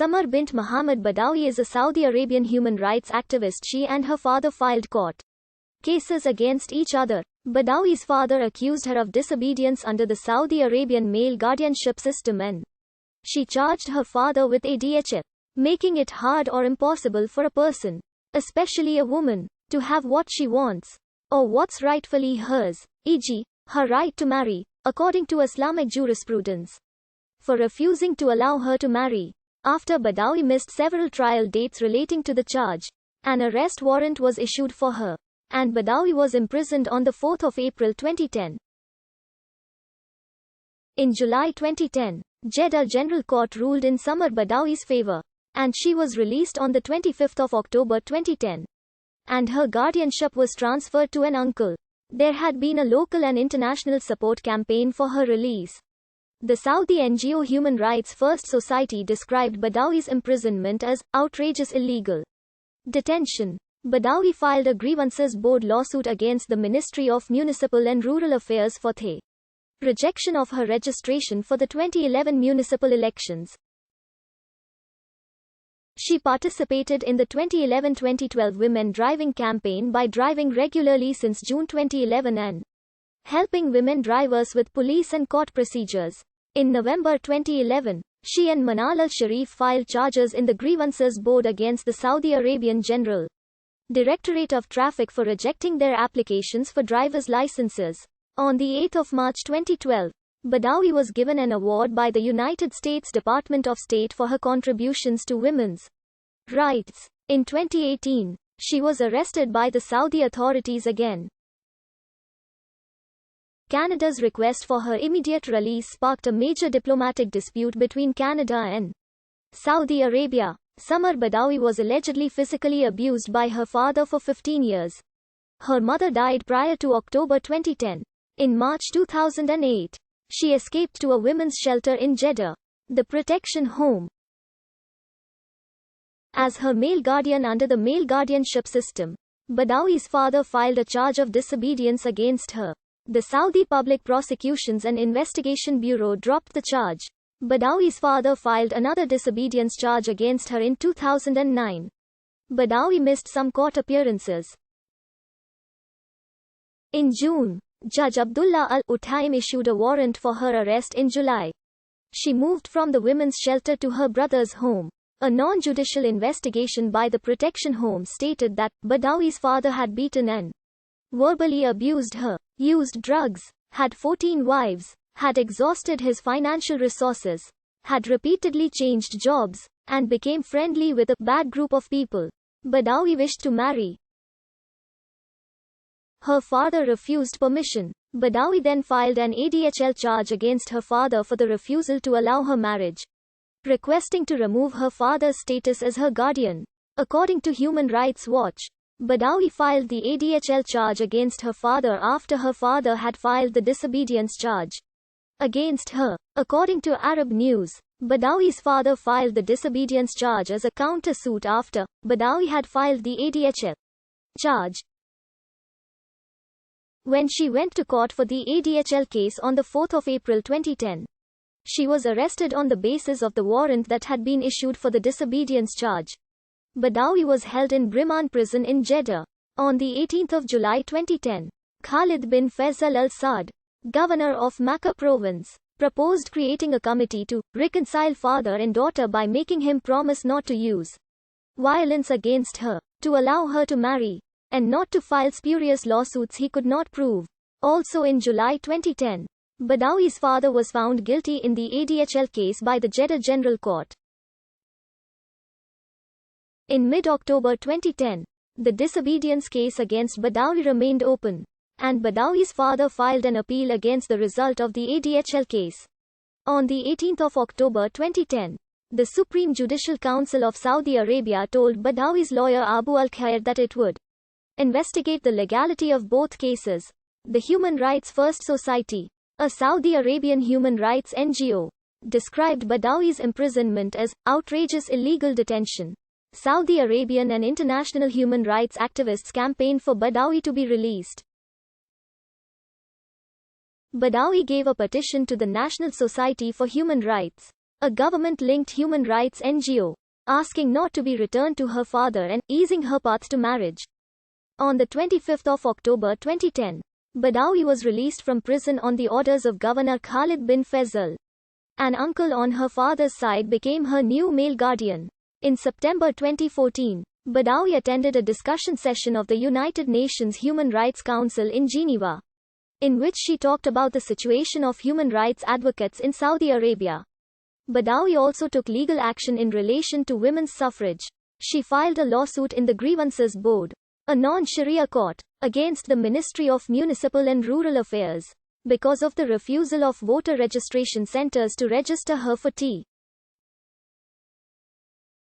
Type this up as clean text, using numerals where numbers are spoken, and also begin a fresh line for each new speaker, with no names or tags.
Samar bint Muhammad Badawi is a Saudi Arabian human rights activist. She and her father filed court cases against each other. Badawi's father accused her of disobedience under the Saudi Arabian male guardianship system and she charged her father with ADHL, making it hard or impossible for a person, especially a woman, to have what she wants, or what's rightfully hers, e.g., her right to marry, according to Islamic jurisprudence, for refusing to allow her to marry. After Badawi missed several trial dates relating to the charge, an arrest warrant was issued for her, and Badawi was imprisoned on 4 April 2010. In July 2010, Jeddah General Court ruled in Samar Badawi's favor, and she was released on 25 October 2010. And her guardianship was transferred to an uncle. There had been a local and international support campaign for her release. The Saudi NGO Human Rights First Society described Badawi's imprisonment as outrageous illegal detention. Badawi filed a grievances board lawsuit against the Ministry of Municipal and Rural Affairs for the rejection of her registration for the 2011 municipal elections. She participated in the 2011-2012 Women Driving campaign by driving regularly since June 2011 and helping women drivers with police and court procedures. In November 2011, she and Manal al-Sharif filed charges in the Grievances Board against the Saudi Arabian General Directorate of Traffic for rejecting their applications for driver's licenses. On 8 March 2012, Badawi was given an award by the United States Department of State for her contributions to women's rights. In 2018, she was arrested by the Saudi authorities again. Canada's request for her immediate release sparked a major diplomatic dispute between Canada and Saudi Arabia. Samar Badawi was allegedly physically abused by her father for 15 years. Her mother died prior to October 2010. In March 2008, she escaped to a women's shelter in Jeddah, the protection home, as her male guardian under the male guardianship system. Badawi's father filed a charge of disobedience against her. The Saudi Public Prosecutions and Investigation Bureau dropped the charge. Badawi's father filed another disobedience charge against her in 2009. Badawi missed some court appearances. In June, Judge Abdullah Al-Utaim issued a warrant for her arrest in July. She moved from the women's shelter to her brother's home. A non-judicial investigation by the protection home stated that Badawi's father had beaten and verbally abused her, used drugs, had 14 wives, had exhausted his financial resources, had repeatedly changed jobs, and became friendly with a bad group of people. Badawi wished to marry. Her father refused permission. Badawi then filed an ADHL charge against her father for the refusal to allow her marriage, requesting to remove her father's status as her guardian. According to Human Rights Watch, Badawi filed the ADHL charge against her father after her father had filed the disobedience charge against her. According to Arab News, Badawi's father filed the disobedience charge as a counter-suit after Badawi had filed the ADHL charge. When she went to court for the ADHL case on 4 April 2010, she was arrested on the basis of the warrant that had been issued for the disobedience charge. Badawi was held in Briman prison in Jeddah. On 18 July 2010, Khalid bin Faisal al-Saad, governor of Makkah province, proposed creating a committee to reconcile father and daughter by making him promise not to use violence against her, to allow her to marry, and not to file spurious lawsuits he could not prove. Also in July 2010, Badawi's father was found guilty in the ADHL case by the Jeddah General Court. In mid-October 2010, the disobedience case against Badawi remained open, and Badawi's father filed an appeal against the result of the ADHL case. On 18 October 2010, the Supreme Judicial Council of Saudi Arabia told Badawi's lawyer Abu al-Khair that it would investigate the legality of both cases. The Human Rights First Society, a Saudi Arabian human rights NGO, described Badawi's imprisonment as outrageous illegal detention. Saudi Arabian and international human rights activists campaigned for Badawi to be released. Badawi gave a petition to the National Society for Human Rights, a government-linked human rights NGO, asking not to be returned to her father and easing her path to marriage. On the 25th of October 2010, Badawi was released from prison on the orders of Governor Khalid bin Faisal. An uncle on her father's side became her new male guardian. In September 2014, Badawi attended a discussion session of the United Nations Human Rights Council in Geneva, in which she talked about the situation of human rights advocates in Saudi Arabia. Badawi also took legal action in relation to women's suffrage. She filed a lawsuit in the Grievances Board, a non-Sharia court, against the Ministry of Municipal and Rural Affairs, because of the refusal of voter registration centers to register her for T.